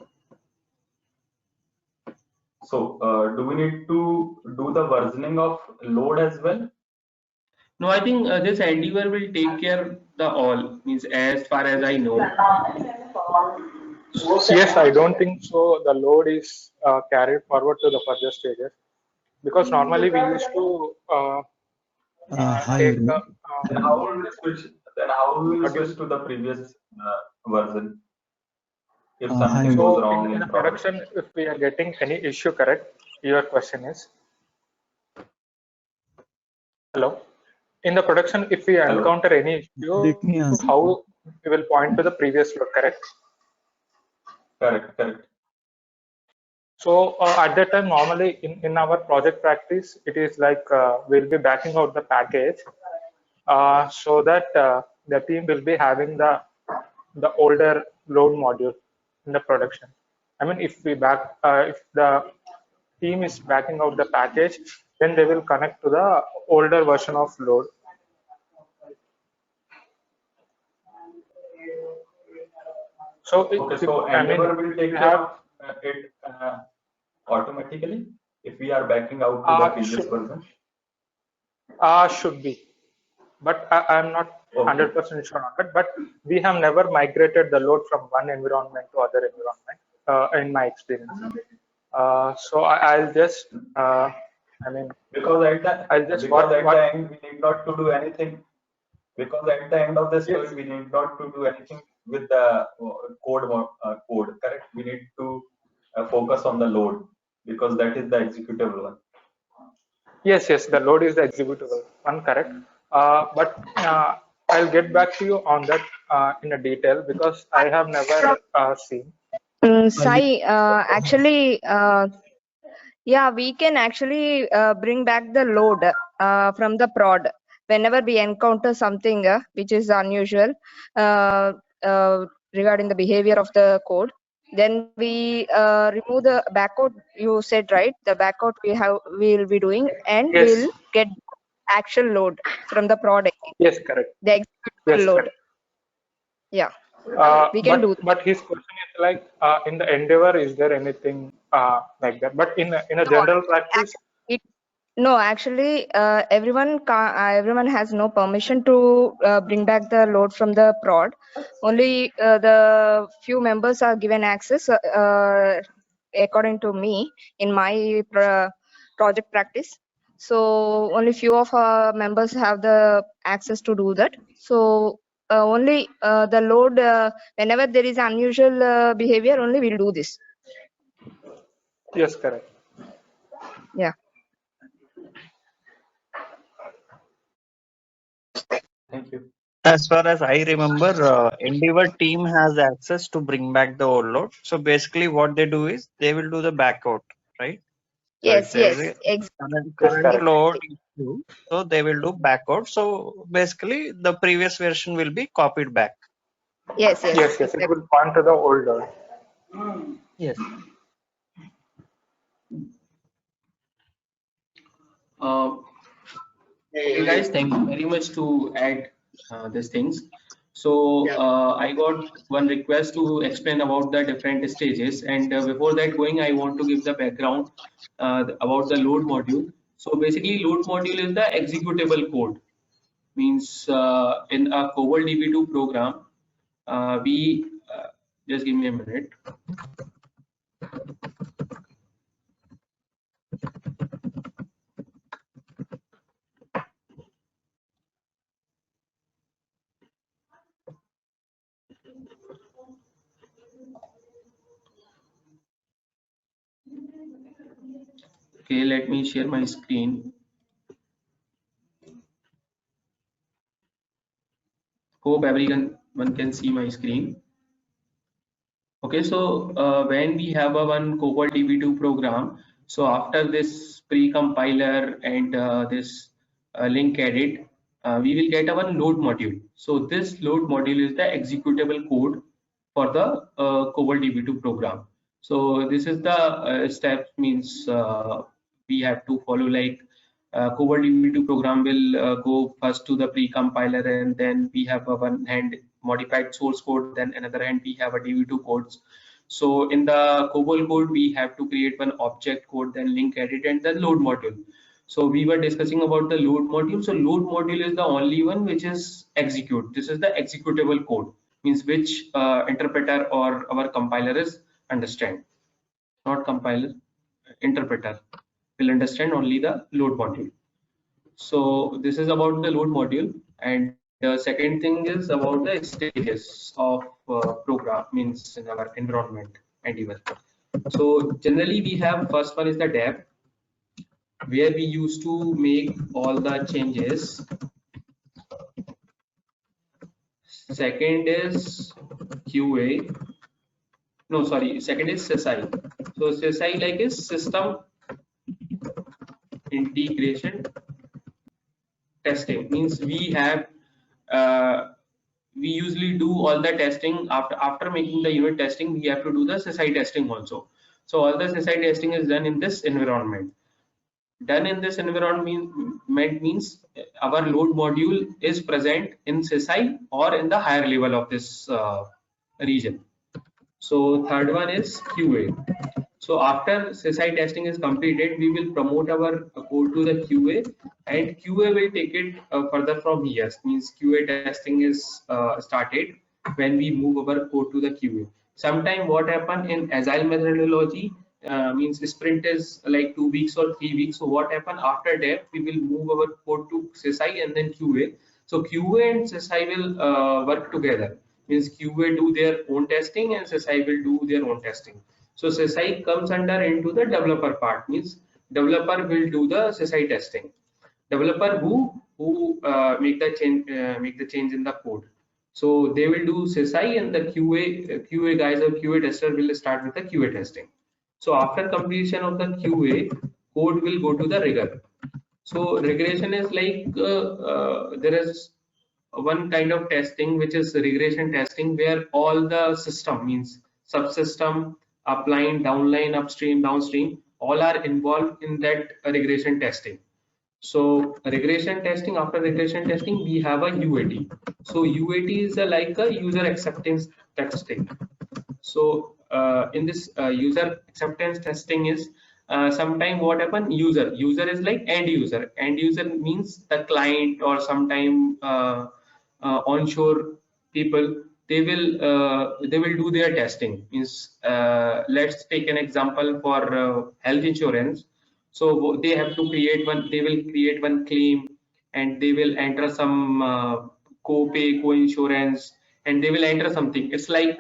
Speaker 8: So do we need to do the versioning of load as well?
Speaker 1: No, I think this endeavor will take care the all, means as far as I know.
Speaker 6: Yes, I don't think so. The load is carried forward to the further stages, because normally we used to take the.
Speaker 8: Then how will we switch? Then how will we switch to the previous version if something goes wrong
Speaker 6: in
Speaker 8: in
Speaker 6: the production, if we are getting any issue, correct? Your question is. Hello. In the production, if we encounter any issue, how we will point to the previous load, correct?
Speaker 8: Correct.
Speaker 6: So at that time, normally in our project practice, it is like we'll be backing out the package so that the team will be having the older load module in the production. I mean, if we if the team is backing out the package, then they will connect to the older version of load. So
Speaker 8: Endeavor will take care of it automatically if we are backing out to the previous version.
Speaker 6: Should be, but I'm not 100% sure on that. But we have never migrated the load from one environment to other environment in my experience. So I'll just I mean,
Speaker 8: because at the
Speaker 6: I'll just
Speaker 8: because at
Speaker 6: what
Speaker 8: the end we need not to do anything. Because at the end of the story,
Speaker 6: yes,
Speaker 8: we need not to do anything with the code. Correct. We need to focus on the load because that is the executable one.
Speaker 6: yes, the load is the executable one, correct. But I'll get back to you on that in a detail because I have never seen.
Speaker 9: Sai, actually, yeah, we can actually bring back the load from the prod whenever we encounter something which is unusual regarding the behavior of the code. Then we remove the backcode. You said right, the backcode we'll be doing, and
Speaker 6: Yes,
Speaker 9: we'll get actual load from the prod.
Speaker 6: yes, correct.
Speaker 9: The executable
Speaker 6: Yes,
Speaker 9: load.
Speaker 6: correct.
Speaker 9: Yeah, we can do that.
Speaker 6: But his question is like in the endeavor, is there anything like that? But in a general practice,
Speaker 9: No, actually, everyone has no permission to bring back the load from the prod. Only the few members are given access, according to me, in my project practice. So only few of our members have the access to do that. So only the load, whenever there is unusual behavior, only we'll do this.
Speaker 6: yes, correct.
Speaker 9: Yeah.
Speaker 8: Thank you.
Speaker 3: As far as I remember, Endeavor team has access to bring back the old load. So basically, what they do is they will do the backout, right? So if
Speaker 9: Yes,
Speaker 3: there is
Speaker 9: yes,
Speaker 3: a
Speaker 6: Yes,
Speaker 3: current
Speaker 6: correct.
Speaker 3: load issue, so they will do backout. So basically, the previous version will be copied back.
Speaker 9: yes,
Speaker 6: Yes, it
Speaker 9: exactly.
Speaker 6: will point to the old load.
Speaker 3: Yes.
Speaker 1: Okay, guys, thank you very much to add these things. So I got one request to explain about the different stages, and before that going, I want to give the background about the load module. So basically, load module is the executable code. Means in a COBOL DB2 program, we just give me a minute. Okay, let me share my screen. Hope everyone can see my screen. Okay, so when we have a one COBOL DB2 program, so after this pre-compiler and this link edit, we will get a one load module. So this load module is the executable code for the COBOL DB2 program. So this is the steps means we have to follow, like COBOL DB2 program will go first to the pre-compiler, and then we have a one hand modified source code, then another hand we have a DB2 codes. So in the COBOL code, we have to create one object code, then link edit, and then load module. So we were discussing about the load module. So load module is the only one which is execute. This is the executable code, means which interpreter or our compiler is understand. Not compiler, interpreter will understand only the load module. So this is about the load module, and the second thing is about the stages of program, means in our environment and even. So generally we have, first one is the dev, where we used to make all the changes. Second is QA. No, sorry. Second is SSI. So SSI like is system integration testing, means we have we usually do all the testing after making the unit testing. We have to do the SSI testing also. So all the SSI testing is done in this environment. Done in this environment means our load module is present in SSI or in the higher level of this region. So third one is QA. So after SSI testing is completed, we will promote our code to the QA, and QA will take it further from here. Means QA testing is started when we move our code to the QA. Sometime what happen in agile methodology, means sprint is like 2 weeks or 3 weeks. So what happen after that, we will move our code to CSI and then QA. So QA and CSI will work together. Means QA do their own testing and CSI will do their own testing. So CSI comes under into the developer part. Means developer will do the CSI testing. Developer who make the change in the code. So they will do CSI and the QA guys or QA tester will start with the QA testing. So after completion of the QA, code will go to the rigor. So regression is like there is one kind of testing which is regression testing, where all the system, means subsystem, upline, downline, upstream, downstream, all are involved in that regression testing. So regression testing, after regression testing, we have a UAT. So UAT is like a user acceptance testing. So in this user acceptance testing is sometime what happen, user is like end user. End user means the client, or sometime onshore people, they will do their testing. Means let's take an example for health insurance. So they have to create one, they will create one claim, and they will enter some co-pay, co-insurance, and they will enter something. It's like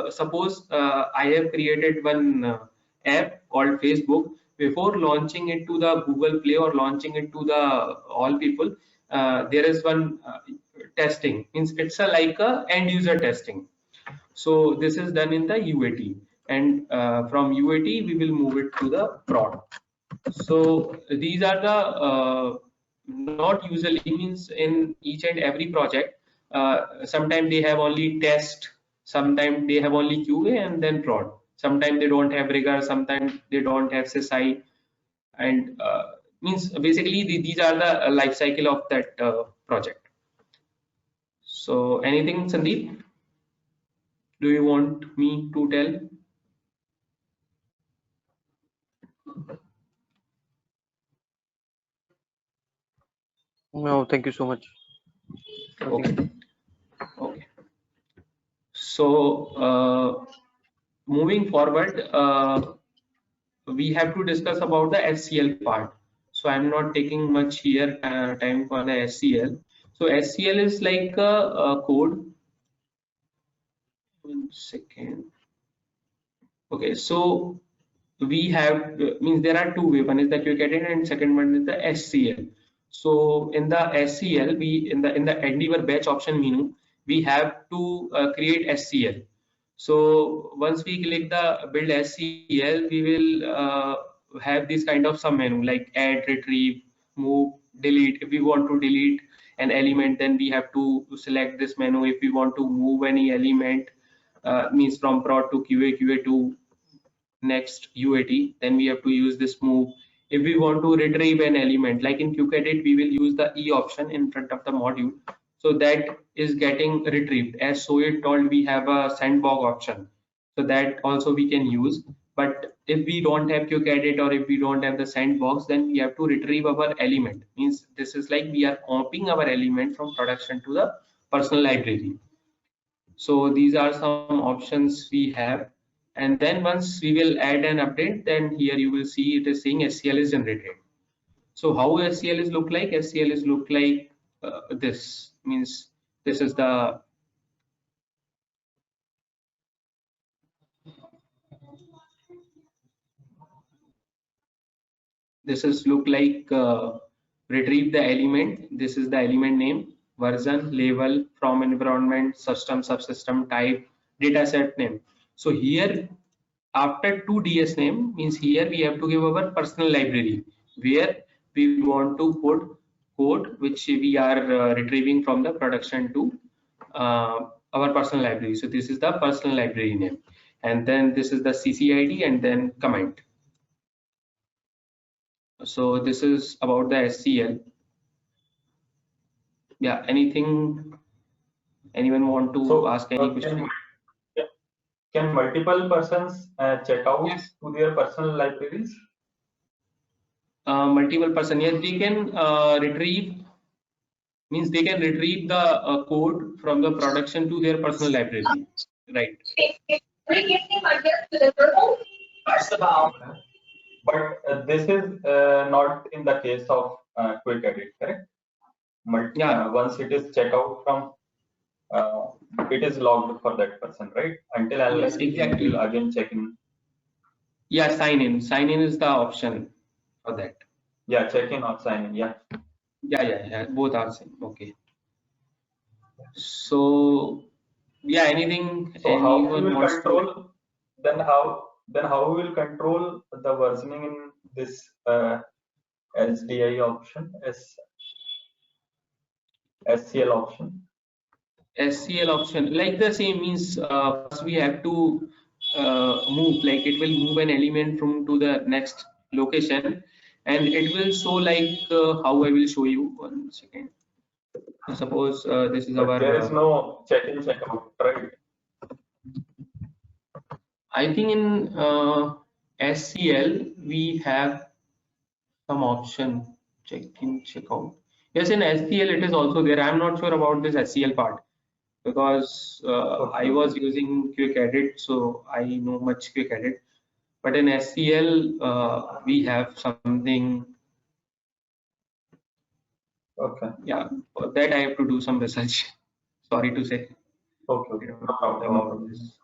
Speaker 1: suppose I have created one app called Facebook. Before launching it to the Google Play or launching it to the all people, there is one testing. Means it's like a end user testing. So this is done in the UAT, and from UAT we will move it to the prod. So these are the not usually, means in each and every project, sometimes they have only test, sometimes they have only QA and then prod. Sometimes they don't have rigor, sometimes they don't have CSI, and means basically these are the life cycle of that project. So anything, Sandeep, do you want me to tell?
Speaker 3: No, thank you so much.
Speaker 1: Okay. Okay. So moving forward, we have to discuss about the SCL part. So I'm not taking much here time for the SCL. So SCL is like a code. 1 second. Okay, so we have means there are two ways. One is the quick edit and second one is the SCL. So in the SCL, we in the Endeavor batch option menu, we have to create SCL. So once we click the build SCL, we will have this kind of sub menu like add, retrieve, move, delete. If we want to delete an element, then we have to select this menu. If we want to move any element, means from prod to QA, QA to next UAT, then we have to use this move. If we want to retrieve an element, like in QCredit, we will use the E option in front of the module. So that is getting retrieved. As Sohit told, we have a sandbox option. So that also we can use. But if we don't have QCredit or if we don't have the sandbox, then we have to retrieve our element. Means this is like we are copying our element from production to the personal library. So these are some options we have. And then once we will add an update, then here you will see it is saying SCL is generated. So how SCL is look like? SCL is look like this. Means this is the look like retrieve the element. This is the element name, version, label, from environment, system, subsystem, type, dataset name. So here after 2DS name, means here we have to give our personal library where we want to put code which we are retrieving from the production to our personal library. So this is the personal library name, and then this is the CCID and then comment. So this is about the SCL. Yeah, anything, anyone want to ask any question?
Speaker 8: Can multiple persons check out to their personal libraries?
Speaker 1: Multiple person, yes, they can retrieve, means they can retrieve the code from the production to their personal library, right?
Speaker 8: But this is not in the case of quick edit, correct? But
Speaker 1: Yeah.
Speaker 8: Once it is checked out from, it is logged for that person, right? Until unless
Speaker 1: exactly.
Speaker 8: he will again check in.
Speaker 1: Yeah, sign in. Sign in is the option for that.
Speaker 8: Yeah, check in or sign in. Yeah.
Speaker 1: Yeah. Both are same. Okay. So yeah, anything
Speaker 8: So how we
Speaker 1: anyone
Speaker 8: will
Speaker 1: wants
Speaker 8: control?
Speaker 1: to?
Speaker 8: Then how we will control the versioning in this SDI option, SCL option?
Speaker 1: SCL option, like the same means first we have to move, like it will move an element from to the next location, and it will show like how I will show you. 1 second. Suppose this is
Speaker 8: But
Speaker 1: our.
Speaker 8: there is no check-in, check-out, right?
Speaker 1: I think in SCL we have some option check in, check out. Yes, in SCL it is also there. I'm not sure about this SCL part because I was using Quick Edit, so I know much Quick Edit. But in SCL we have something.
Speaker 8: Okay.
Speaker 1: Yeah, for that I have to do some research. Sorry to say.
Speaker 8: Okay. No problem.
Speaker 1: About this.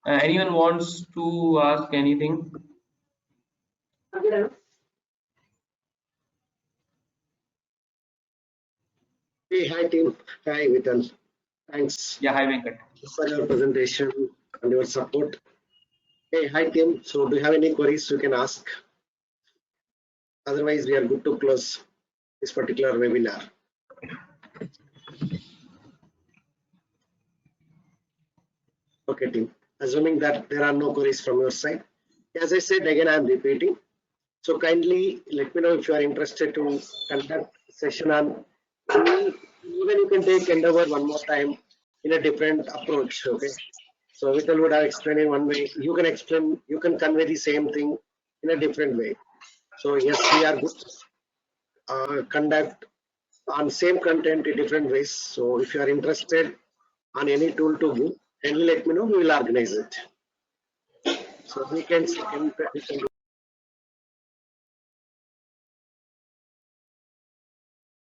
Speaker 1: Anyone wants to ask anything?
Speaker 2: Hey, hi team. Hi Vitan. Thanks
Speaker 1: Yeah, hi Venkat.
Speaker 2: for your presentation and your support. Hey, hi team. So do you have any queries you can ask? Otherwise, we are good to close this particular webinar. Okay, team. Assuming that there are no queries from your side. As I said, again, I am repeating. So kindly let me know if you are interested to conduct session on any, even you can take Endeavor one more time in a different approach. Okay. So Vital would have explained in one way. You can explain, you can convey the same thing in a different way. So yes, we are good. Conduct on same content in different ways. So if you are interested on any tool to give, kindly let me know. We will organize it. So we can